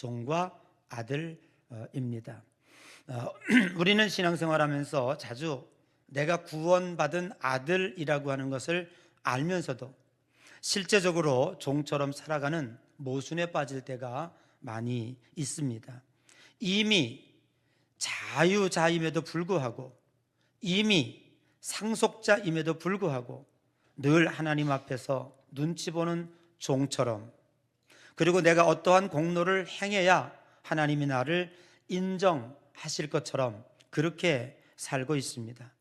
종과 아들입니다. 우리는 신앙생활하면서 자주 내가 구원받은 아들이라고 하는 것을 알면서도 실제적으로 종처럼 살아가는 모순에 빠질 때가 많이 있습니다. 이미 자유자임에도 불구하고, 이미 상속자임에도 불구하고 늘 하나님 앞에서 눈치 보는 종처럼, 그리고 내가 어떠한 공로를 행해야 하나님이 나를 인정하실 것처럼 그렇게 살고 있습니다.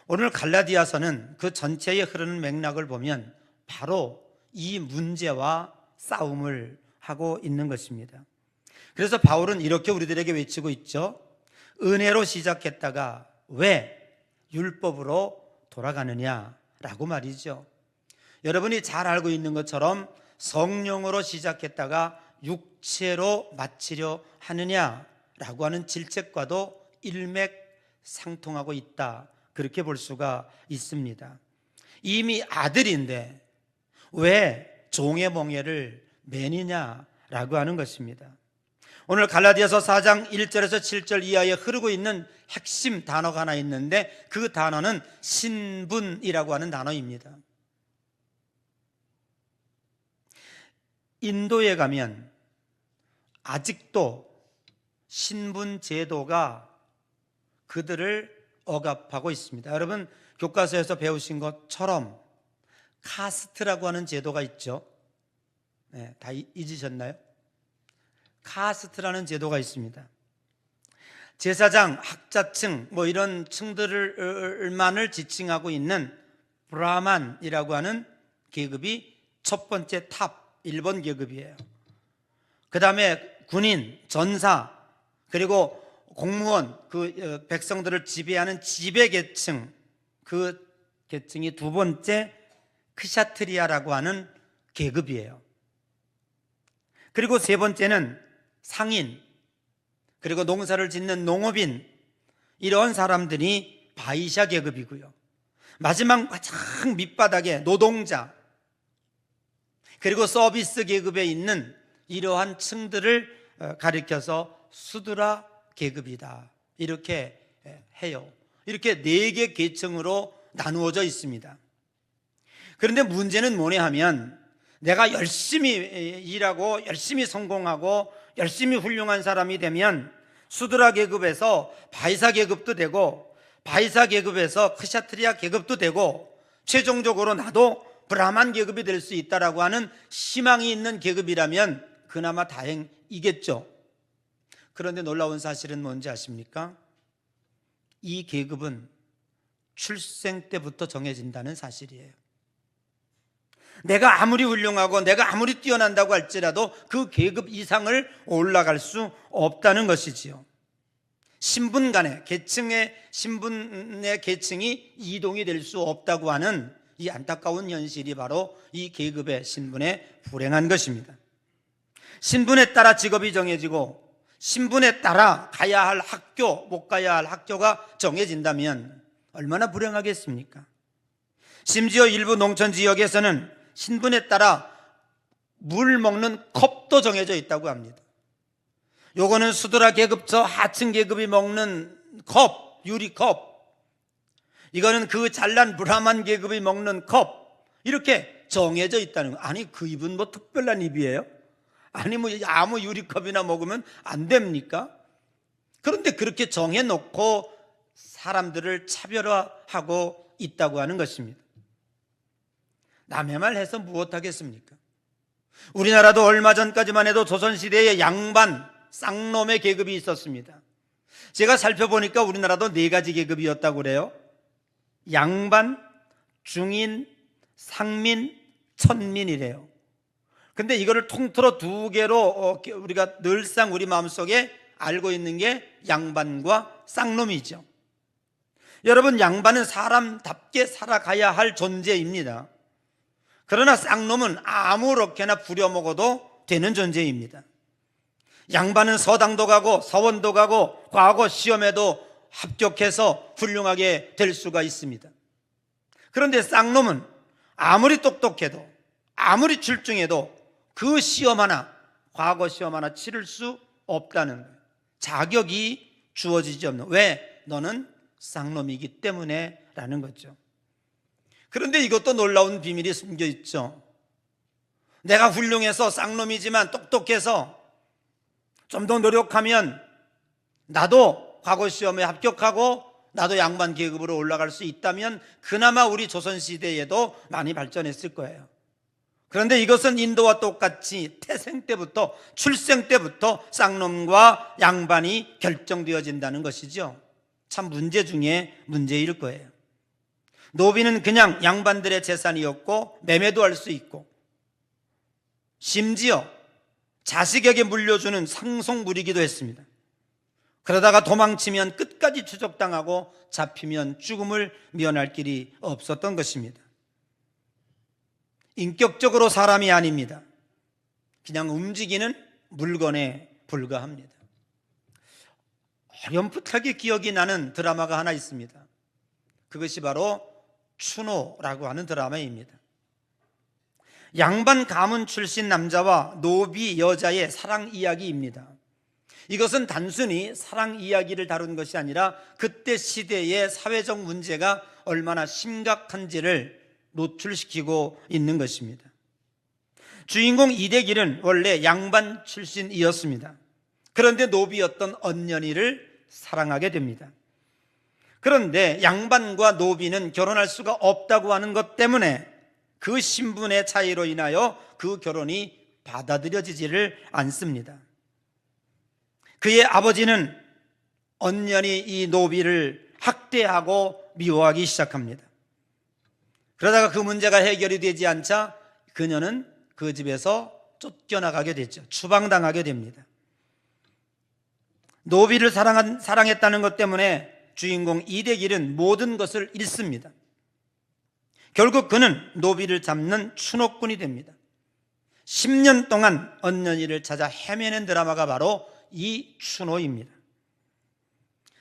오늘 갈라디아서는 그 전체에 흐르는 맥락을 보면 바로 이 문제와 싸움을 하고 있는 것입니다. 그래서 바울은 이렇게 우리들에게 외치고 있죠. 은혜로 시작했다가 왜 율법으로 돌아가느냐라고 말이죠. 여러분이 잘 알고 있는 것처럼 성령으로 시작했다가 육체로 마치려 하느냐라고 하는 질책과도 일맥상통하고 있다, 그렇게 볼 수가 있습니다. 이미 아들인데 왜 종의 멍에를 매느냐라고 하는 것입니다. 오늘 갈라디아서 4장 1절에서 7절 이하에 흐르고 있는 핵심 단어가 하나 있는데 그 단어는 신분이라고 하는 단어입니다. 인도에 가면 아직도 신분 제도가 그들을 억압하고 있습니다. 여러분 교과서에서 배우신 것처럼 카스트라고 하는 제도가 있죠. 네, 다 잊으셨나요? 카스트라는 제도가 있습니다. 제사장, 학자층 이런 층들만을 지칭하고 있는 브라만이라고 하는 계급이 첫 번째 탑 1번 계급이에요. 그 다음에 군인, 전사, 그리고 공무원, 그 백성들을 지배하는 지배계층, 그 계층이 두 번째 크샤트리아라고 하는 계급이에요. 그리고 세 번째는 상인, 그리고 농사를 짓는 농업인, 이런 사람들이 바이샤 계급이고요. 마지막 가장 밑바닥에 노동자, 그리고 서비스 계급에 있는 이러한 층들을 가리켜서 수드라 계급이다, 이렇게 해요. 이렇게 4개 계층으로 나누어져 있습니다. 그런데 문제는 뭐냐 하면 내가 열심히 일하고 열심히 성공하고 열심히 훌륭한 사람이 되면 수드라 계급에서 바이사 계급도 되고, 바이사 계급에서 크샤트리아 계급도 되고, 최종적으로 나도 브라만 계급이 될 수 있다라고 하는 희망이 있는 계급이라면 그나마 다행이겠죠. 그런데 놀라운 사실은 뭔지 아십니까? 이 계급은 출생 때부터 정해진다는 사실이에요. 내가 아무리 훌륭하고 내가 아무리 뛰어난다고 할지라도 그 계급 이상을 올라갈 수 없다는 것이지요. 신분 간의 계층의 신분의 계층이 이동이 될 수 없다고 하는 이 안타까운 현실이 바로 이 계급의 신분에 불행한 것입니다. 신분에 따라 직업이 정해지고 신분에 따라 가야 할 학교, 못 가야 할 학교가 정해진다면 얼마나 불행하겠습니까? 심지어 일부 농촌 지역에서는 신분에 따라 물 먹는 컵도 정해져 있다고 합니다. 요거는 수드라 계급 저 하층 계급이 먹는 컵, 유리컵, 이거는 그 잘난 브라만 계급이 먹는 컵, 이렇게 정해져 있다는 거. 아니 그 입은 뭐 특별한 입이에요? 아니 뭐 아무 유리컵이나 먹으면 안 됩니까? 그런데 그렇게 정해놓고 사람들을 차별화하고 있다고 하는 것입니다. 남의 말 해서 무엇하겠습니까? 우리나라도 얼마 전까지만 해도 조선시대에 양반, 쌍놈의 계급이 있었습니다. 제가 살펴보니까 우리나라도 4가지 계급이었다고 그래요. 양반, 중인, 상민, 천민이래요. 근데 이거를 통틀어 2개로 우리가 늘상 우리 마음속에 알고 있는 게 양반과 쌍놈이죠. 여러분, 양반은 사람답게 살아가야 할 존재입니다. 그러나 쌍놈은 아무렇게나 부려먹어도 되는 존재입니다. 양반은 서당도 가고 서원도 가고 과거 시험에도 합격해서 훌륭하게 될 수가 있습니다. 그런데 쌍놈은 아무리 똑똑해도 아무리 출중해도 그 시험 하나 과거 시험 하나 치를 수 없다는 거예요. 자격이 주어지지 없는. 왜? 너는 쌍놈이기 때문에 라는 거죠. 그런데 이것도 놀라운 비밀이 숨겨 있죠. 내가 훌륭해서 쌍놈이지만 똑똑해서 좀 더 노력하면 나도 과거 시험에 합격하고 나도 양반 계급으로 올라갈 수 있다면 그나마 우리 조선시대에도 많이 발전했을 거예요. 그런데 이것은 인도와 똑같이 태생 때부터, 출생 때부터 쌍놈과 양반이 결정되어진다는 것이죠. 참 문제 중에 문제일 거예요. 노비는 그냥 양반들의 재산이었고 매매도 할 수 있고 심지어 자식에게 물려주는 상속물이기도 했습니다. 그러다가 도망치면 끝까지 추적당하고 잡히면 죽음을 면할 길이 없었던 것입니다. 인격적으로 사람이 아닙니다. 그냥 움직이는 물건에 불과합니다. 어렴풋하게 기억이 나는 드라마가 하나 있습니다. 그것이 바로 추노라고 하는 드라마입니다. 양반 가문 출신 남자와 노비 여자의 사랑 이야기입니다. 이것은 단순히 사랑 이야기를 다룬 것이 아니라 그때 시대의 사회적 문제가 얼마나 심각한지를 노출시키고 있는 것입니다. 주인공 이대길은 원래 양반 출신이었습니다. 그런데 노비였던 언년이를 사랑하게 됩니다. 그런데 양반과 노비는 결혼할 수가 없다고 하는 것 때문에 그 신분의 차이로 인하여 그 결혼이 받아들여지지를 않습니다. 그의 아버지는 언년이 이 노비를 학대하고 미워하기 시작합니다. 그러다가 그 문제가 해결이 되지 않자 그녀는 그 집에서 쫓겨나가게 됐죠. 추방당하게 됩니다. 노비를 사랑했다는 것 때문에 주인공 이대길은 모든 것을 잃습니다. 결국 그는 노비를 잡는 추노꾼이 됩니다. 10년 동안 언년이를 찾아 헤매는 드라마가 바로 이 추노입니다.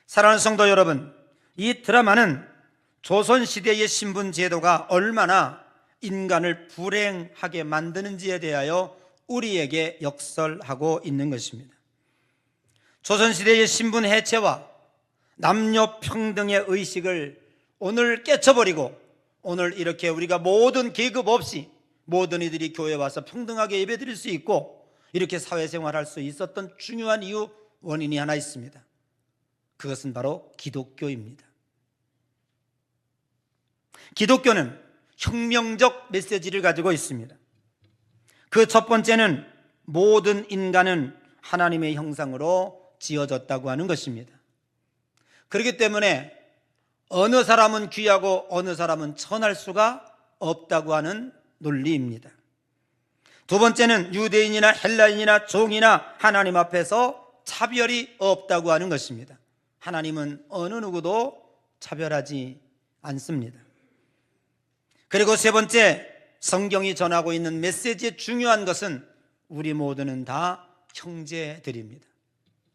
사랑하는 성도 여러분, 이 드라마는 조선시대의 신분 제도가 얼마나 인간을 불행하게 만드는지에 대하여 우리에게 역설하고 있는 것입니다. 조선시대의 신분 해체와 남녀 평등의 의식을 오늘 깨쳐버리고 오늘 이렇게 우리가 모든 계급 없이 모든 이들이 교회에 와서 평등하게 예배드릴 수 있고 이렇게 사회생활할 수 있었던 중요한 이유 원인이 하나 있습니다. 그것은 바로 기독교입니다. 기독교는 혁명적 메시지를 가지고 있습니다. 그 첫 번째는 모든 인간은 하나님의 형상으로 지어졌다고 하는 것입니다. 그렇기 때문에 어느 사람은 귀하고 어느 사람은 천할 수가 없다고 하는 논리입니다. 두 번째는 유대인이나 헬라인이나 종이나 하나님 앞에서 차별이 없다고 하는 것입니다. 하나님은 어느 누구도 차별하지 않습니다. 그리고 세 번째, 성경이 전하고 있는 메시지의 중요한 것은 우리 모두는 다 형제들입니다.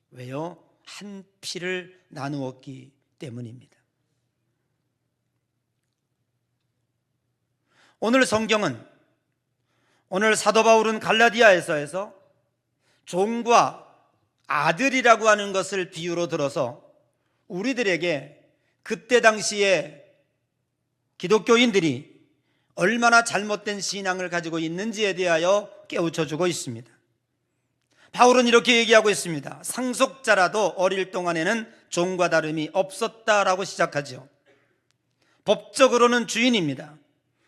왜요? 한 피를 나누었기 때문입니다. 오늘 성경은, 오늘 사도 바울은 갈라디아에서 종과 아들이라고 하는 것을 비유로 들어서 우리들에게 그때 당시에 기독교인들이 얼마나 잘못된 신앙을 가지고 있는지에 대하여 깨우쳐주고 있습니다. 바울은 이렇게 얘기하고 있습니다. 상속자라도 어릴 동안에는 종과 다름이 없었다라고 시작하죠. 법적으로는 주인입니다.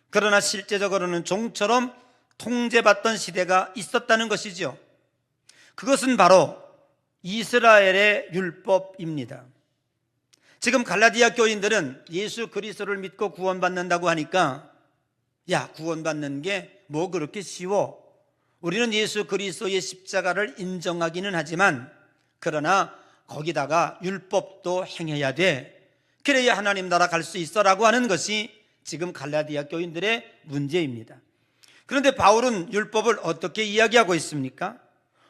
그러나 실제적으로는 종처럼 통제받던 시대가 있었다는 것이죠. 그것은 바로 이스라엘의 율법입니다. 지금 갈라디아 교인들은 예수 그리스도를 믿고 구원받는다고 하니까 야, 구원받는 게 뭐 그렇게 쉬워? 우리는 예수 그리스도의 십자가를 인정하기는 하지만 그러나 거기다가 율법도 행해야 돼. 그래야 하나님 나라 갈 수 있어 라고 하는 것이 지금 갈라디아 교인들의 문제입니다. 그런데 바울은 율법을 어떻게 이야기하고 있습니까?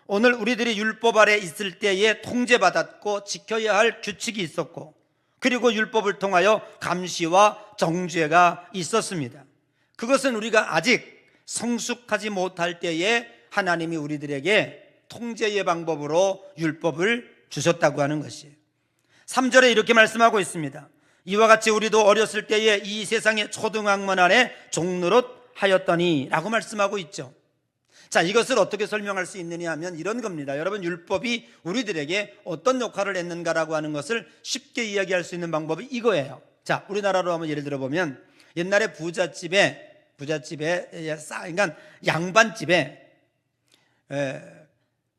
오늘 우리들이 율법 아래 있을 때에 통제받았고 지켜야 할 규칙이 있었고 그리고 율법을 통하여 감시와 정죄가 있었습니다. 그것은 우리가 아직 성숙하지 못할 때에 하나님이 우리들에게 통제의 방법으로 율법을 주셨다고 하는 것이에요. 3절에 이렇게 말씀하고 있습니다. 이와 같이 우리도 어렸을 때에 이 세상의 초등학문 안에 종노릇 하였더니 라고 말씀하고 있죠. 자, 이것을 어떻게 설명할 수 있느냐 하면 이런 겁니다. 여러분, 율법이 우리들에게 어떤 역할을 했는가라고 하는 것을 쉽게 이야기할 수 있는 방법이 이거예요. 자, 우리나라로 한번 예를 들어보면 옛날에 부잣집에 그러니까 양반집에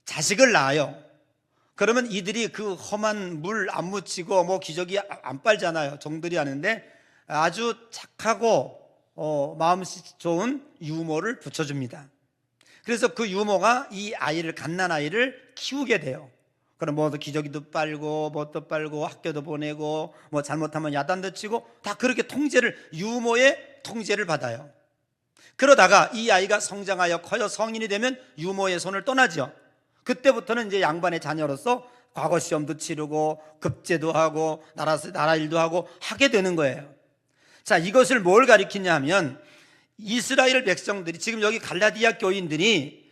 자식을 낳아요. 그러면 이들이 그 험한 물 안 묻히고 뭐 기저귀 안 빨잖아요. 종들이 하는데 아주 착하고 마음씨 좋은 유모를 붙여줍니다. 그래서 그 유모가 이 아이를, 갓난 아이를 키우게 돼요. 그럼 뭐 기저귀도 빨고 뭣도 빨고 학교도 보내고 뭐 잘못하면 야단도 치고 다 그렇게 유모의 통제를 받아요. 그러다가 이 아이가 성장하여 커서 성인이 되면 유모의 손을 떠나죠. 그때부터는 이제 양반의 자녀로서 과거 시험도 치르고 급제도 하고 나라 일도 하고 하게 되는 거예요. 자, 이것을 뭘 가리키냐 하면 이스라엘 백성들이, 지금 여기 갈라디아 교인들이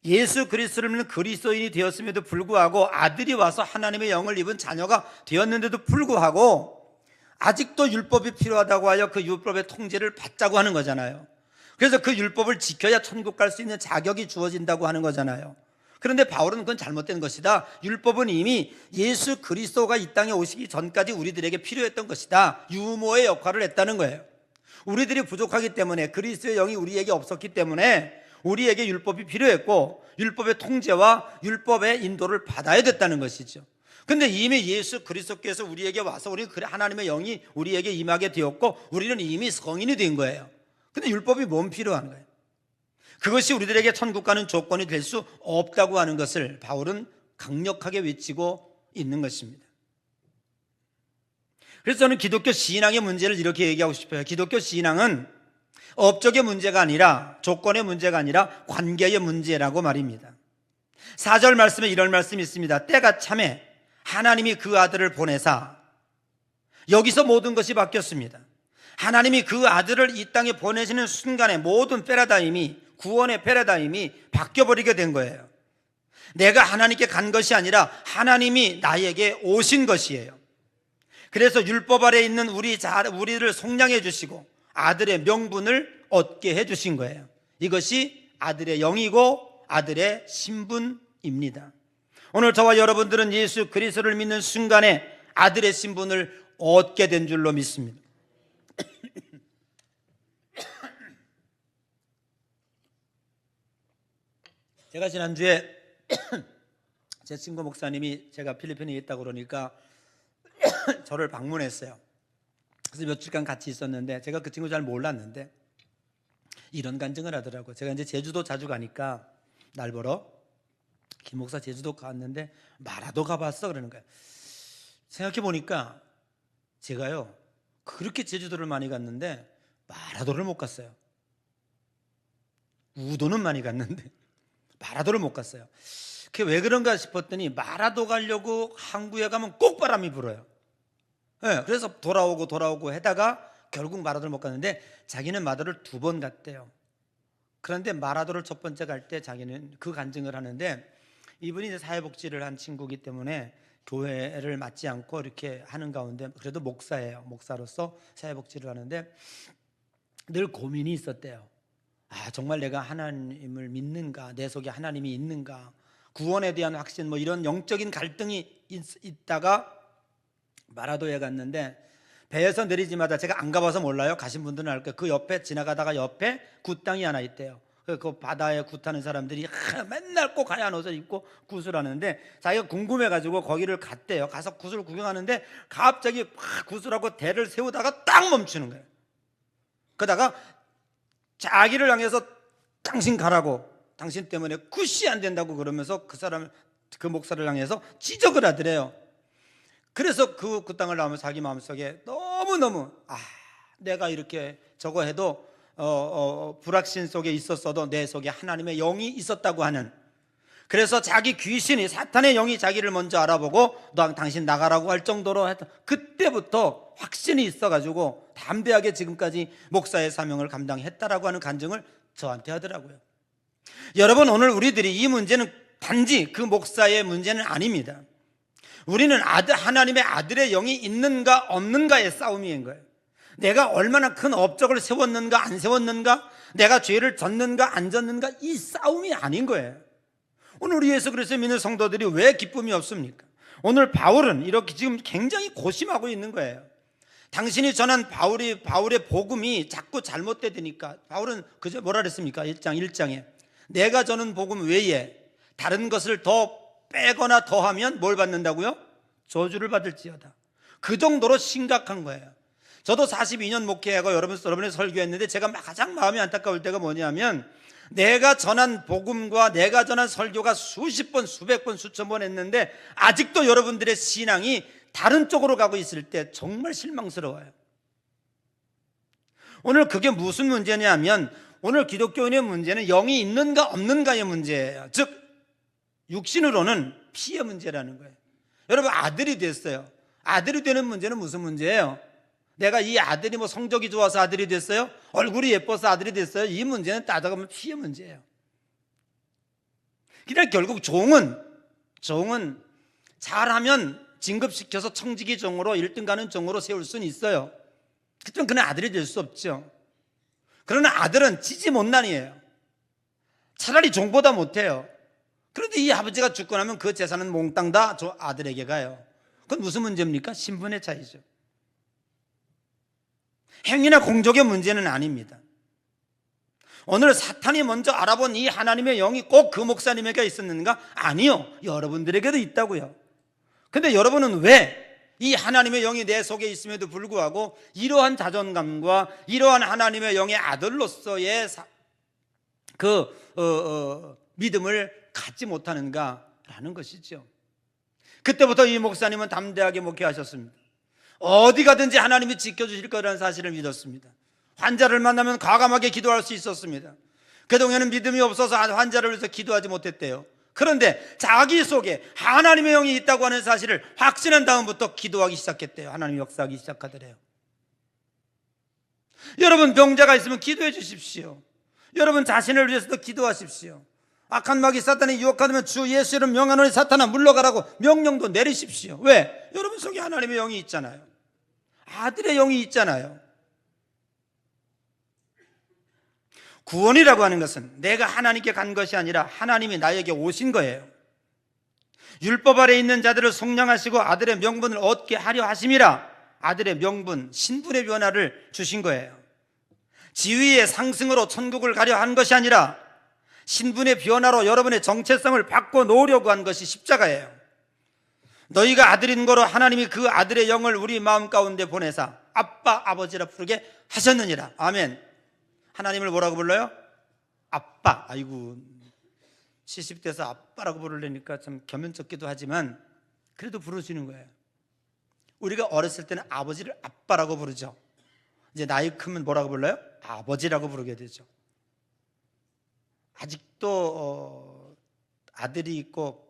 예수 그리스도를 믿는 그리스도인이 되었음에도 불구하고 아들이 와서 하나님의 영을 입은 자녀가 되었는데도 불구하고 아직도 율법이 필요하다고 하여 그 율법의 통제를 받자고 하는 거잖아요. 그래서 그 율법을 지켜야 천국 갈 수 있는 자격이 주어진다고 하는 거잖아요. 그런데 바울은 그건 잘못된 것이다. 율법은 이미 예수 그리스도가 이 땅에 오시기 전까지 우리들에게 필요했던 것이다. 유모의 역할을 했다는 거예요. 우리들이 부족하기 때문에, 그리스도의 영이 우리에게 없었기 때문에 우리에게 율법이 필요했고 율법의 통제와 율법의 인도를 받아야 됐다는 것이죠. 근데 이미 예수 그리스도께서 우리에게 와서 우리 하나님의 영이 우리에게 임하게 되었고 우리는 이미 성인이 된 거예요. 근데 율법이 뭔 필요한 거예요? 그것이 우리들에게 천국 가는 조건이 될 수 없다고 하는 것을 바울은 강력하게 외치고 있는 것입니다. 그래서 저는 기독교 신앙의 문제를 이렇게 얘기하고 싶어요. 기독교 신앙은 업적의 문제가 아니라, 조건의 문제가 아니라 관계의 문제라고 말입니다. 4절 말씀에 이런 말씀이 있습니다. 때가 참에 하나님이 그 아들을 보내사, 여기서 모든 것이 바뀌었습니다. 하나님이 그 아들을 이 땅에 보내시는 순간에 모든 패러다임이, 구원의 패러다임이 바뀌어버리게 된 거예요. 내가 하나님께 간 것이 아니라 하나님이 나에게 오신 것이에요. 그래서 율법 아래 있는 우리를 속량해 주시고 아들의 명분을 얻게 해 주신 거예요. 이것이 아들의 영이고 아들의 신분입니다. 오늘 저와 여러분들은 예수 그리스도를 믿는 순간에 아들의 신분을 얻게 된 줄로 믿습니다. 제가 지난주에 제 친구 목사님이 제가 필리핀에 있다고 그러니까 저를 방문했어요. 그래서 며칠간 같이 있었는데 제가 그 친구 잘 몰랐는데 이런 간증을 하더라고요. 제가 이제 제주도 자주 가니까 날 보러 김 목사 제주도 갔는데 마라도 가봤어 그러는 거예요. 생각해 보니까 제가요 그렇게 제주도를 많이 갔는데 마라도를 못 갔어요. 우도는 많이 갔는데 마라도를 못 갔어요. 그게 왜 그런가 싶었더니 마라도 가려고 항구에 가면 꼭 바람이 불어요. 네, 그래서 돌아오고 하다가 결국 마라도를 못 갔는데 자기는 마라도를 2번 갔대요. 그런데 마라도를 첫 번째 갈 때 자기는 그 간증을 하는데 이분이 이제 사회복지를 한 친구이기 때문에 교회를 맡지 않고 이렇게 하는 가운데 그래도 목사예요. 목사로서 사회복지를 하는데 늘 고민이 있었대요. 아, 정말 내가 하나님을 믿는가? 내 속에 하나님이 있는가? 구원에 대한 확신, 뭐 이런 영적인 갈등이 있다가 마라도에 갔는데 배에서 내리지마다, 제가 안 가봐서 몰라요. 가신 분들은 알 거예요. 그 옆에 지나가다가 옆에 굿땅이 하나 있대요. 그 바다에 굿하는 사람들이 맨날 꼭 하얀 옷을 입고 굿을 하는데 자기가 궁금해가지고 거기를 갔대요. 가서 굿을 구경하는데 갑자기 막 굿을 하고 대를 세우다가 딱 멈추는 거예요. 그러다가 자기를 향해서 당신 가라고, 당신 때문에 굿이 안 된다고 그러면서 그 목사를 향해서 지적을 하더래요. 그래서 그 땅을 나오면 자기 마음속에 너무너무 내가 이렇게 저거 해도 불확신 속에 있었어도 내 속에 하나님의 영이 있었다고 하는, 그래서 자기 귀신이, 사탄의 영이 자기를 먼저 알아보고 너 당신 나가라고 할 정도로 했던, 그때부터 확신이 있어가지고 담대하게 지금까지 목사의 사명을 감당했다라고 하는 간증을 저한테 하더라고요. 여러분, 오늘 우리들이 이 문제는 단지 그 목사의 문제는 아닙니다. 우리는 하나님의 아들의 영이 있는가 없는가의 싸움인 거예요. 내가 얼마나 큰 업적을 세웠는가 안 세웠는가, 내가 죄를 졌는가 안 졌는가, 이 싸움이 아닌 거예요. 오늘 우리 예수 그리스도 믿는 성도들이 왜 기쁨이 없습니까? 오늘 바울은 이렇게 지금 굉장히 고심하고 있는 거예요. 당신이 전한 바울의 복음이 자꾸 잘못되니까, 바울은 그저 뭐라 그랬습니까? 1장에 내가 전한 복음 외에 다른 것을 더 빼거나 더하면 뭘 받는다고요? 저주를 받을지어다. 그 정도로 심각한 거예요. 저도 42년 목회하고 여러분의 설교했는데 제가 가장 마음이 안타까울 때가 뭐냐면, 내가 전한 복음과 내가 전한 설교가 수십 번, 수백 번, 수천 번 했는데 아직도 여러분들의 신앙이 다른 쪽으로 가고 있을 때 정말 실망스러워요. 오늘 그게 무슨 문제냐면, 오늘 기독교인의 문제는 영이 있는가 없는가의 문제예요. 즉 육신으로는 피의 문제라는 거예요. 여러분, 아들이 됐어요. 아들이 되는 문제는 무슨 문제예요? 내가 이 아들이 뭐 성적이 좋아서 아들이 됐어요? 얼굴이 예뻐서 아들이 됐어요? 이 문제는 따져가면 피의 문제예요. 그러니까 결국 종은 잘하면 진급시켜서 청지기 종으로 1등 가는 종으로 세울 수는 있어요. 그렇지만 그는 아들이 될 수 없죠. 그러나 아들은 지지못난이에요. 차라리 종보다 못해요. 그런데 이 아버지가 죽고 나면 그 재산은 몽땅 다 저 아들에게 가요. 그건 무슨 문제입니까? 신분의 차이죠. 행위나 공적의 문제는 아닙니다. 오늘 사탄이 먼저 알아본 이 하나님의 영이 꼭 그 목사님에게 있었는가? 아니요, 여러분들에게도 있다고요. 근데 여러분은 왜 이 하나님의 영이 내 속에 있음에도 불구하고 이러한 자존감과 이러한 하나님의 영의 아들로서의 믿음을 갖지 못하는가라는 것이죠. 그때부터 이 목사님은 담대하게 목회하셨습니다. 어디 가든지 하나님이 지켜주실 거라는 사실을 믿었습니다. 환자를 만나면 과감하게 기도할 수 있었습니다. 그동안은 믿음이 없어서 환자를 위해서 기도하지 못했대요. 그런데 자기 속에 하나님의 영이 있다고 하는 사실을 확신한 다음부터 기도하기 시작했대요. 하나님이 역사하기 시작하더래요. 여러분, 병자가 있으면 기도해 주십시오. 여러분 자신을 위해서도 기도하십시오. 악한 마귀 사탄이 유혹하면 주 예수 이름 명하노니 사탄아 물러가라고 명령도 내리십시오. 왜? 여러분 속에 하나님의 영이 있잖아요. 아들의 영이 있잖아요. 구원이라고 하는 것은 내가 하나님께 간 것이 아니라 하나님이 나에게 오신 거예요. 율법 아래 있는 자들을 속량하시고 아들의 명분을 얻게 하려 하심이라. 아들의 명분, 신분의 변화를 주신 거예요. 지위의 상승으로 천국을 가려 한 것이 아니라 신분의 변화로 여러분의 정체성을 바꿔놓으려고 한 것이 십자가예요. 너희가 아들인 거로 하나님이 그 아들의 영을 우리 마음 가운데 보내사 아빠 아버지라 부르게 하셨느니라. 아멘. 하나님을 뭐라고 불러요? 아빠. 아이고, 70대에서 아빠라고 부르려니까 좀 겸연쩍기도 하지만 그래도 부르시는 거예요. 우리가 어렸을 때는 아버지를 아빠라고 부르죠. 이제 나이 크면 뭐라고 불러요? 아버지라고 부르게 되죠. 아직도 아들이 있고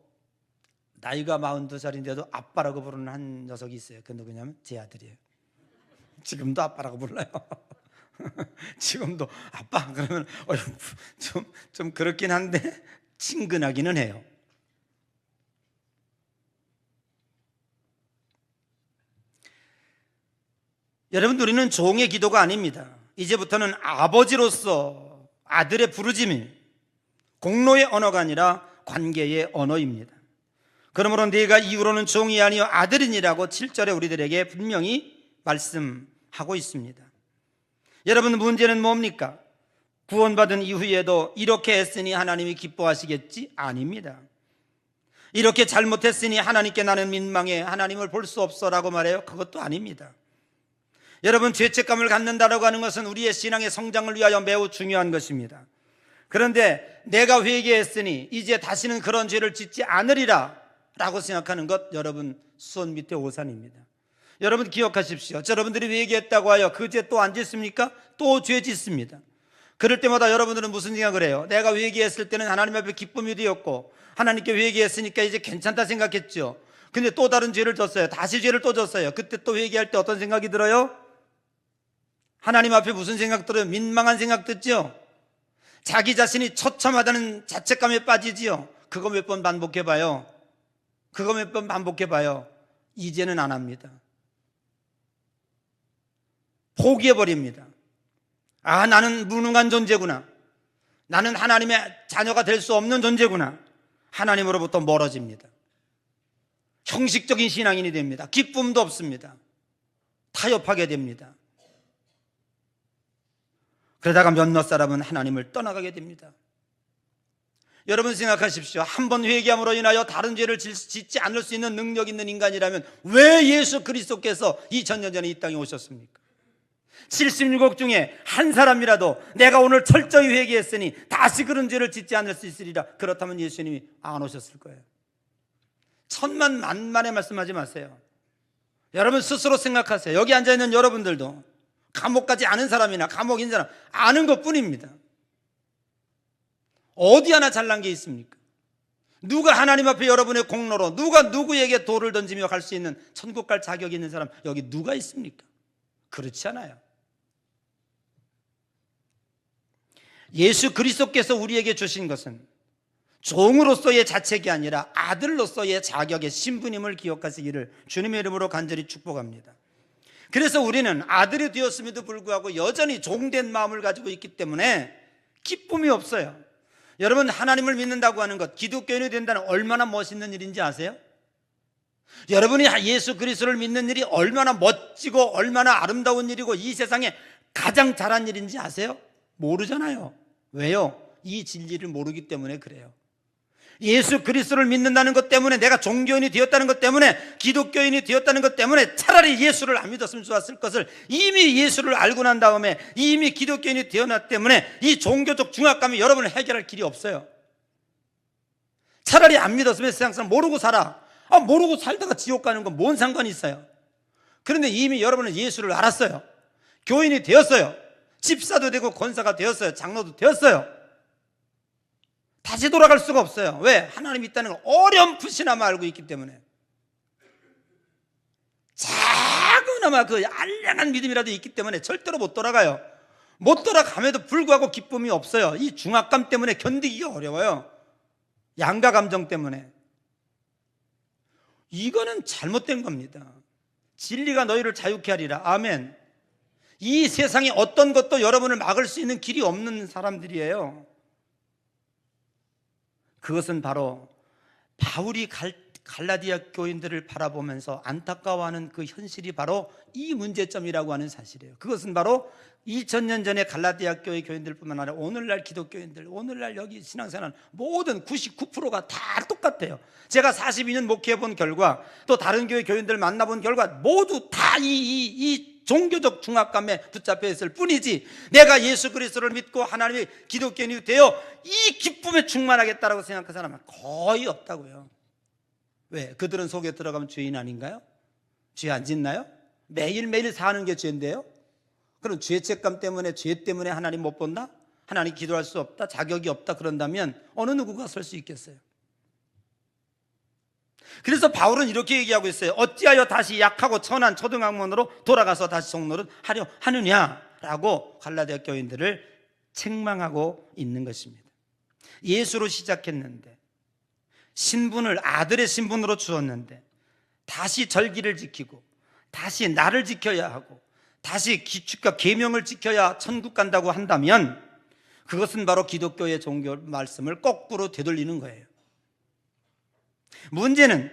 나이가 42살인데도 아빠라고 부르는 한 녀석이 있어요. 그 누구냐면 제 아들이에요. 지금도 아빠라고 불러요. 지금도 아빠 그러면 좀 그렇긴 한데 친근하기는 해요. 여러분, 우리는 종의 기도가 아닙니다. 이제부터는 아버지로서 아들의 부르짐이 공로의 언어가 아니라 관계의 언어입니다. 그러므로 네가 이후로는 종이 아니요 아들이니라고 7절에 우리들에게 분명히 말씀하고 있습니다. 여러분, 문제는 뭡니까? 구원받은 이후에도 이렇게 했으니 하나님이 기뻐하시겠지? 아닙니다. 이렇게 잘못했으니 하나님께 나는 민망해 하나님을 볼 수 없어라고 말해요? 그것도 아닙니다. 여러분, 죄책감을 갖는다라고 하는 것은 우리의 신앙의 성장을 위하여 매우 중요한 것입니다. 그런데 내가 회개했으니 이제 다시는 그런 죄를 짓지 않으리라 라고 생각하는 것, 여러분 수원 밑에 오산입니다. 여러분 기억하십시오. 여러분들이 회개했다고 하여 그 죄 또 안 짓습니까? 또 죄 짓습니다. 그럴 때마다 여러분들은 무슨 생각을 해요? 내가 회개했을 때는 하나님 앞에 기쁨이 되었고 하나님께 회개했으니까 이제 괜찮다 생각했죠. 근데 또 다른 죄를 졌어요. 다시 죄를 또 졌어요. 그때 또 회개할 때 어떤 생각이 들어요? 하나님 앞에 무슨 생각 들어요? 민망한 생각 듣죠? 자기 자신이 처참하다는 자책감에 빠지지요. 그거 몇 번 반복해봐요. 그거 몇 번 반복해봐요. 이제는 안 합니다. 포기해버립니다. 아, 나는 무능한 존재구나. 나는 하나님의 자녀가 될 수 없는 존재구나. 하나님으로부터 멀어집니다. 형식적인 신앙인이 됩니다. 기쁨도 없습니다. 타협하게 됩니다. 그러다가 몇몇 사람은 하나님을 떠나가게 됩니다. 여러분 생각하십시오. 한 번 회개함으로 인하여 다른 죄를 짓지 않을 수 있는 능력 있는 인간이라면 왜 예수 그리스도께서 2000년 전에 이 땅에 오셨습니까? 77곡 중에 한 사람이라도 내가 오늘 철저히 회개했으니 다시 그런 죄를 짓지 않을 수 있으리라, 그렇다면 예수님이 안 오셨을 거예요. 천만 만만에 말씀하지 마세요. 여러분 스스로 생각하세요. 여기 앉아있는 여러분들도 감옥 가지 않은 사람이나 감옥 있는 사람 아는 것뿐입니다. 어디 하나 잘난 게 있습니까? 누가 하나님 앞에 여러분의 공로로, 누가 누구에게 돌을 던지며 갈 수 있는 천국 갈 자격이 있는 사람 여기 누가 있습니까? 그렇지 않아요. 예수 그리스도께서 우리에게 주신 것은 종으로서의 자책이 아니라 아들로서의 자격의 신분임을 기억하시기를 주님의 이름으로 간절히 축복합니다. 그래서 우리는 아들이 되었음에도 불구하고 여전히 종된 마음을 가지고 있기 때문에 기쁨이 없어요. 여러분, 하나님을 믿는다고 하는 것, 기독교인이 된다는 얼마나 멋있는 일인지 아세요? 여러분이 예수 그리스도를 믿는 일이 얼마나 멋지고 얼마나 아름다운 일이고 이 세상에 가장 잘한 일인지 아세요? 모르잖아요. 왜요? 이 진리를 모르기 때문에 그래요. 예수 그리스도를 믿는다는 것 때문에, 내가 종교인이 되었다는 것 때문에, 기독교인이 되었다는 것 때문에 차라리 예수를 안 믿었으면 좋았을 것을 이미 예수를 알고 난 다음에 이미 기독교인이 되었기 때문에 이 종교적 중압감이 여러분을 해결할 길이 없어요. 차라리 안 믿었으면 세상 사람 모르고 살아. 모르고 살다가 지옥 가는 건 뭔 상관이 있어요? 그런데 이미 여러분은 예수를 알았어요. 교인이 되었어요. 집사도 되고 권사가 되었어요. 장로도 되었어요. 다시 돌아갈 수가 없어요. 왜? 하나님이 있다는 걸 어렴풋이나마 알고 있기 때문에. 작은아마 그 알량한 믿음이라도 있기 때문에 절대로 못 돌아가요. 못 돌아감에도 불구하고 기쁨이 없어요. 이 중압감 때문에 견디기가 어려워요. 양가 감정 때문에. 이거는 잘못된 겁니다. 진리가 너희를 자유케 하리라. 아멘. 이 세상에 어떤 것도 여러분을 막을 수 있는 길이 없는 사람들이에요. 그것은 바로 바울이 갈라디아 교인들을 바라보면서 안타까워하는 그 현실이 바로 이 문제점이라고 하는 사실이에요. 그것은 바로 2000년 전에 갈라디아 교회 교인들뿐만 아니라 오늘날 기독교인들, 오늘날 여기 신앙생활 모든 99%가 다 똑같아요. 제가 42년 목회해 본 결과, 또 다른 교회 교인들 만나본 결과 모두 다 이 종교적 중압감에 붙잡혀 있을 뿐이지, 내가 예수 그리스도를 믿고 하나님의 기독교인이 되어 이 기쁨에 충만하겠다라고 생각하는 사람은 거의 없다고요. 왜? 그들은 속에 들어가면 죄인 아닌가요? 죄 안 짓나요? 매일매일 사는 게 죄인데요? 그럼 죄책감 때문에, 죄 때문에 하나님 못 본다? 하나님 기도할 수 없다? 자격이 없다? 그런다면 어느 누구가 설 수 있겠어요? 그래서 바울은 이렇게 얘기하고 있어요. 어찌하여 다시 약하고 천한 초등학문으로 돌아가서 다시 종노릇 하려 하느냐라고 갈라디아 교인들을 책망하고 있는 것입니다. 예수로 시작했는데, 신분을 아들의 신분으로 주었는데, 다시 절기를 지키고 다시 나를 지켜야 하고 다시 규칙과 계명을 지켜야 천국 간다고 한다면 그것은 바로 기독교의 종교 말씀을 거꾸로 되돌리는 거예요. 문제는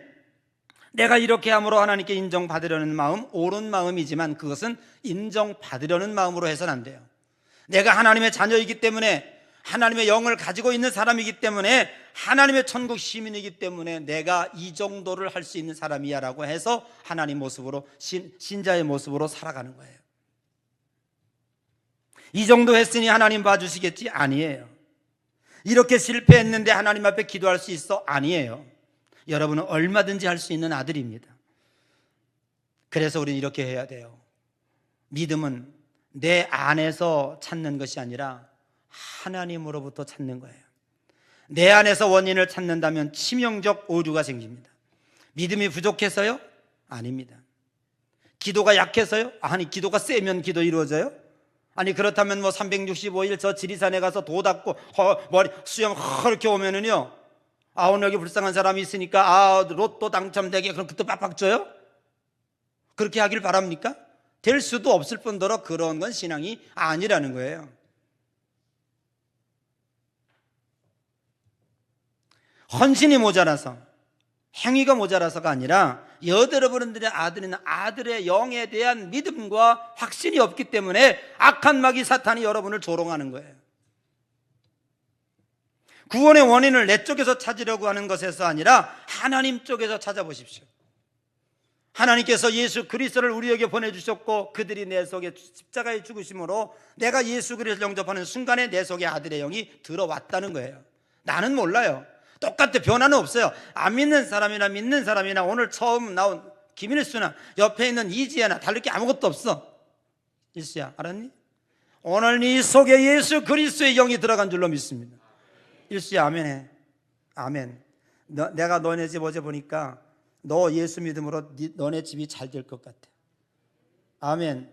내가 이렇게 함으로 하나님께 인정받으려는 마음, 옳은 마음이지만 그것은 인정받으려는 마음으로 해서는 안 돼요. 내가 하나님의 자녀이기 때문에, 하나님의 영을 가지고 있는 사람이기 때문에, 하나님의 천국 시민이기 때문에 내가 이 정도를 할 수 있는 사람이야 라고 해서 하나님 모습으로, 신자의 모습으로 살아가는 거예요. 이 정도 했으니 하나님 봐주시겠지? 아니에요. 이렇게 실패했는데 하나님 앞에 기도할 수 있어? 아니에요. 여러분은 얼마든지 할 수 있는 아들입니다. 그래서 우리는 이렇게 해야 돼요. 믿음은 내 안에서 찾는 것이 아니라 하나님으로부터 찾는 거예요. 내 안에서 원인을 찾는다면 치명적 오류가 생깁니다. 믿음이 부족해서요? 아닙니다. 기도가 약해서요? 아니, 기도가 세면 기도 이루어져요? 아니, 그렇다면 365일 저 지리산에 가서 도 닦고 머리 수염 이렇게 오면은요, 오늘 여기 불쌍한 사람이 있으니까 로또 당첨되게 그럼 그때 빡빡 줘요? 그렇게 하길 바랍니까? 될 수도 없을 뿐더러 그런 건 신앙이 아니라는 거예요. 헌신이 모자라서, 행위가 모자라서가 아니라 여러분들의 아들이나 아들의 영에 대한 믿음과 확신이 없기 때문에 악한 마귀 사탄이 여러분을 조롱하는 거예요. 구원의 원인을 내 쪽에서 찾으려고 하는 것에서 아니라 하나님 쪽에서 찾아보십시오. 하나님께서 예수 그리스도를 우리에게 보내주셨고 그들이 내 속에 십자가에 죽으심으로 내가 예수 그리스도를 영접하는 순간에 내 속에 아들의 영이 들어왔다는 거예요. 나는 몰라요. 똑같아. 변화는 없어요. 안 믿는 사람이나 믿는 사람이나 오늘 처음 나온 김일수나 옆에 있는 이지혜나 다를 게 아무것도 없어. 일수야, 알았니? 오늘 네 속에 예수 그리스도의 영이 들어간 줄로 믿습니다. 일수야, 아멘해. 아멘. 내가 너네 집 어제 보니까 너 예수 믿음으로 너네 집이 잘 될 것 같아. 아멘.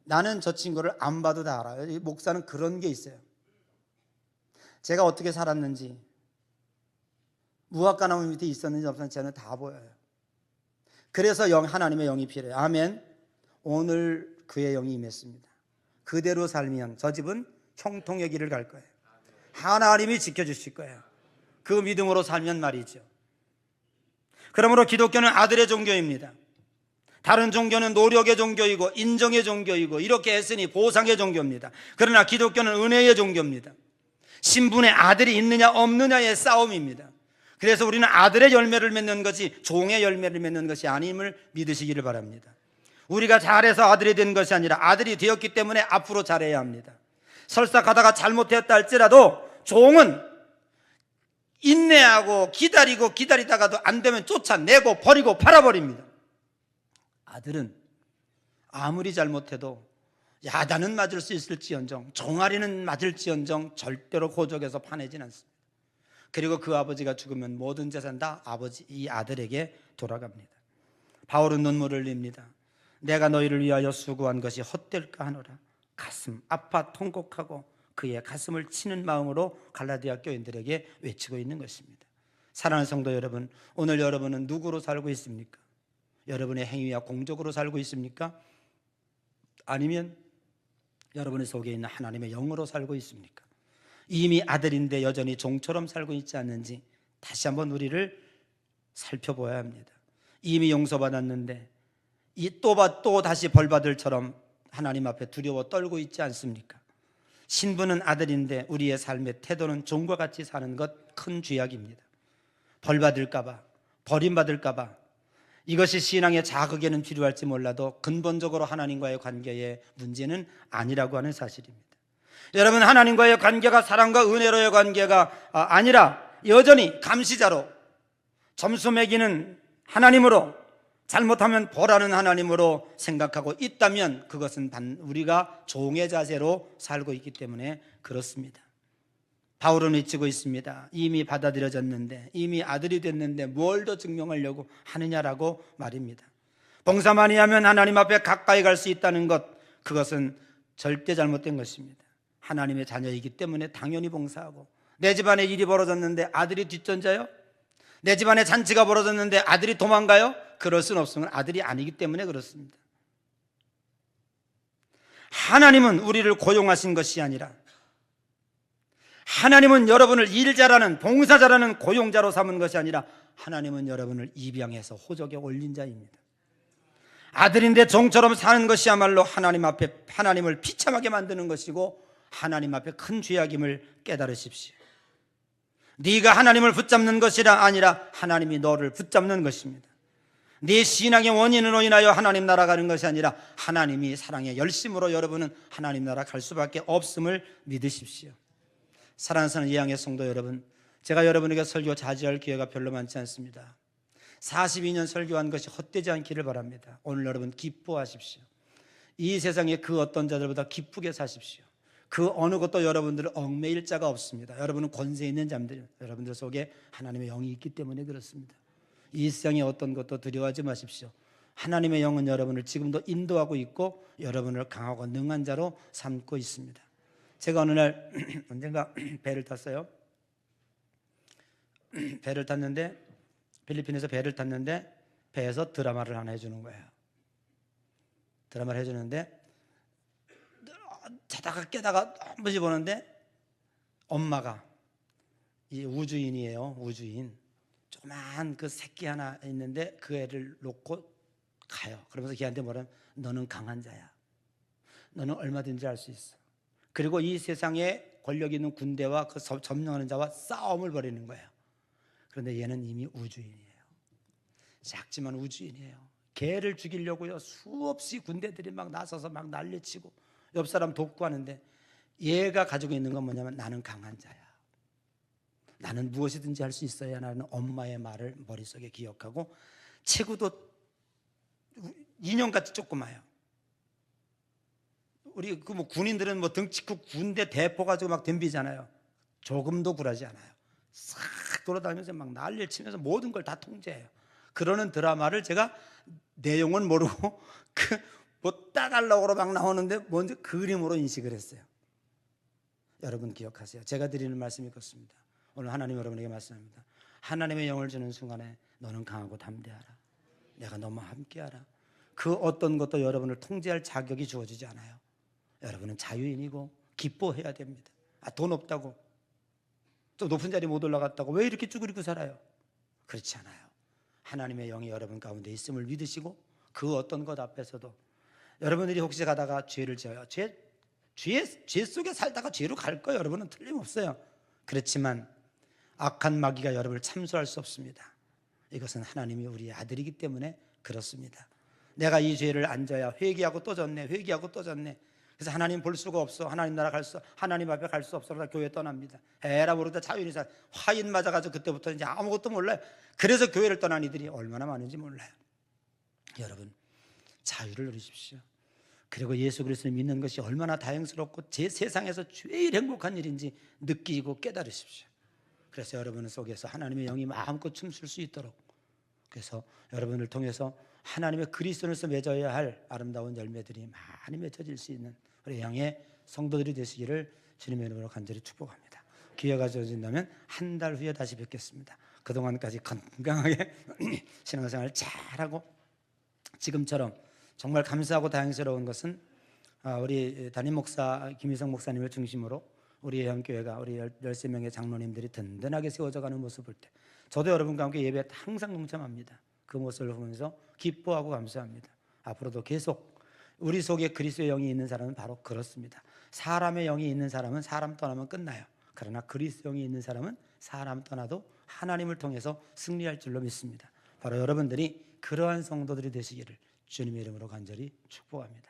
나는 저 친구를 안 봐도 다 알아요. 목사는 그런 게 있어요. 제가 어떻게 살았는지, 무화과 나무 밑에 있었는지 없었는지 저는 다 보여요. 그래서 하나님의 영이 필요해요. 아멘. 오늘 그의 영이 임했습니다. 그대로 살면 저 집은 형통의 길을 갈 거예요. 하나님이 지켜주실 거예요. 그 믿음으로 살면 말이죠. 그러므로 기독교는 아들의 종교입니다. 다른 종교는 노력의 종교이고 인정의 종교이고 이렇게 했으니 보상의 종교입니다. 그러나 기독교는 은혜의 종교입니다. 신분의 아들이 있느냐 없느냐의 싸움입니다. 그래서 우리는 아들의 열매를 맺는 것이 종의 열매를 맺는 것이 아님을 믿으시기를 바랍니다. 우리가 잘해서 아들이 된 것이 아니라 아들이 되었기 때문에 앞으로 잘해야 합니다. 설사 가다가 잘못했다 할지라도 종은 인내하고 기다리다가도 안 되면 쫓아내고 버리고 팔아버립니다. 아들은 아무리 잘못해도 야단은 맞을 수 있을지언정 종아리는 맞을지언정 절대로 고적에서 파내진 않습니다. 그리고 그 아버지가 죽으면 모든 재산 다 이 아들에게 돌아갑니다. 바울은 눈물을 흘립니다. 내가 너희를 위하여 수고한 것이 헛될까 하노라. 가슴 아파 통곡하고 그의 가슴을 치는 마음으로 갈라디아 교인들에게 외치고 있는 것입니다. 사랑하는 성도 여러분, 오늘 여러분은 누구로 살고 있습니까? 여러분의 행위와 공적으로 살고 있습니까? 아니면 여러분의 속에 있는 하나님의 영으로 살고 있습니까? 이미 아들인데 여전히 종처럼 살고 있지 않는지 다시 한번 우리를 살펴보아야 합니다. 이미 용서받았는데 또 다시 벌받을처럼 하나님 앞에 두려워 떨고 있지 않습니까? 신분은 아들인데 우리의 삶의 태도는 종과 같이 사는 것 큰 죄악입니다. 벌받을까봐, 버림받을까봐 이것이 신앙의 자극에는 필요할지 몰라도 근본적으로 하나님과의 관계의 문제는 아니라고 하는 사실입니다. 여러분, 하나님과의 관계가 사랑과 은혜로의 관계가 아니라 여전히 감시자로, 점수 매기는 하나님으로, 잘못하면 벌하는 하나님으로 생각하고 있다면 그것은 우리가 종의 자세로 살고 있기 때문에 그렇습니다. 바울은 외치고 있습니다. 이미 받아들여졌는데, 이미 아들이 됐는데 뭘 더 증명하려고 하느냐라고 말입니다. 봉사만이 하면 하나님 앞에 가까이 갈 수 있다는 것, 그것은 절대 잘못된 것입니다. 하나님의 자녀이기 때문에 당연히 봉사하고, 내 집안에 일이 벌어졌는데 아들이 뒷전자요? 내 집안에 잔치가 벌어졌는데 아들이 도망가요? 그럴 수는 없으면 아들이 아니기 때문에 그렇습니다. 하나님은 우리를 고용하신 것이 아니라 하나님은 여러분을 일 잘하는, 봉사 잘하는 고용자로 삼은 것이 아니라 하나님은 여러분을 입양해서 호적에 올린 자입니다. 아들인데 종처럼 사는 것이야말로 하나님 앞에 하나님을 비참하게 만드는 것이고 하나님 앞에 큰 죄악임을 깨달으십시오. 네가 하나님을 붙잡는 것이라 아니라 하나님이 너를 붙잡는 것입니다. 네 신앙의 원인으로 인하여 하나님 나라 가는 것이 아니라 하나님이 사랑의 열심으로 여러분은 하나님 나라 갈 수밖에 없음을 믿으십시오. 사랑하는 예양의 성도 여러분, 제가 여러분에게 설교 자제할 기회가 별로 많지 않습니다. 42년 설교한 것이 헛되지 않기를 바랍니다. 오늘 여러분 기뻐하십시오. 이 세상에 그 어떤 자들보다 기쁘게 사십시오. 그 어느 것도 여러분들을 얽매일 자가 없습니다. 여러분은 권세 있는 자들, 여러분들 속에 하나님의 영이 있기 때문에 그렇습니다. 이 세상의 어떤 것도 두려워하지 마십시오. 하나님의 영은 여러분을 지금도 인도하고 있고 여러분을 강하고 능한 자로 삼고 있습니다. 제가 어느 날 언젠가 배를 탔어요. 배를 탔는데, 필리핀에서 배를 탔는데 배에서 드라마를 하나 해주는 거예요. 드라마를 해주는데 자다가 깨다가 한 번씩 보는데 엄마가, 이 우주인이에요. 우주인. 조그만 그 새끼 하나 있는데 그 애를 놓고 가요. 그러면서 걔한테 뭐라면, 너는 강한 자야. 너는 얼마든지 할 수 있어. 그리고 이 세상에 권력 있는 군대와 그 점령하는 자와 싸움을 벌이는 거예요. 그런데 얘는 이미 우주인이에요. 작지만 우주인이에요. 걔를 죽이려고요, 수없이 군대들이 막 나서서 막 난리치고 옆 사람 돕고 하는데, 얘가 가지고 있는 건 뭐냐면, 나는 강한 자야. 나는 무엇이든지 할 수 있어야 하는 엄마의 말을 머릿속에 기억하고, 체구도 인형같이 조그마요. 우리 그 뭐 군인들은 뭐 등치 크 군대 대포 가지고 막 덤비잖아요. 조금도 굴하지 않아요. 싹 돌아다니면서 막 난리를 치면서 모든 걸 다 통제해요. 그러는 드라마를 제가 내용은 모르고 그 뭐 따달라고 막 나오는데 먼저 그림으로 인식을 했어요. 여러분 기억하세요. 제가 드리는 말씀이 그렇습니다. 오늘 하나님 여러분에게 말씀합니다. 하나님의 영을 주는 순간에 너는 강하고 담대하라. 내가 너와 함께하라. 그 어떤 것도 여러분을 통제할 자격이 주어지지 않아요. 여러분은 자유인이고 기뻐해야 됩니다. 돈 없다고, 또 높은 자리 못 올라갔다고 왜 이렇게 쭈그리고 살아요? 그렇지 않아요. 하나님의 영이 여러분 가운데 있음을 믿으시고, 그 어떤 것 앞에서도 여러분들이 혹시 가다가 죄를 지어요. 죄 속에 살다가 죄로 갈 거예요. 여러분은 틀림없어요. 그렇지만 악한 마귀가 여러분을 참수할 수 없습니다. 이것은 하나님이 우리의 아들이기 때문에 그렇습니다. 내가 이 죄를 안 져야 회개하고 또 졌네, 회개하고 또 졌네. 그래서 하나님 볼 수가 없어, 하나님 나라 하나님 앞에 갈 수 없어. 그러다 교회 떠납니다. 에라 모르다 자유인이 살, 화인 맞아가지고 그때부터 이제 아무것도 몰라요. 그래서 교회를 떠난 이들이 얼마나 많은지 몰라요. 여러분, 자유를 누리십시오. 그리고 예수 그리스도를 믿는 것이 얼마나 다행스럽고 제 세상에서 제일 행복한 일인지 느끼고 깨달으십시오. 그래서 여러분 속에서 하나님의 영이 마음껏 춤출 수 있도록, 그래서 여러분을 통해서 하나님의 그리스도에서 맺어야 할 아름다운 열매들이 많이 맺어질 수 있는 우리 양의 성도들이 되시기를 주님의 이름으로 간절히 축복합니다. 기회가 주어진다면 한 달 후에 다시 뵙겠습니다. 그동안까지 건강하게 신앙생활 잘하고, 지금처럼 정말 감사하고 다행스러운 것은 우리 담임 목사 김희성 목사님을 중심으로 우리 예언교회가 우리 13명의 장로님들이 든든하게 세워져가는 모습을 볼 때, 저도 여러분과 함께 예배에 항상 동참합니다. 그 모습을 보면서 기뻐하고 감사합니다. 앞으로도 계속 우리 속에 그리스도의 영이 있는 사람은 바로 그렇습니다. 사람의 영이 있는 사람은 사람 떠나면 끝나요. 그러나 그리스도 영이 있는 사람은 사람 떠나도 하나님을 통해서 승리할 줄로 믿습니다. 바로 여러분들이 그러한 성도들이 되시기를 주님의 이름으로 간절히 축복합니다.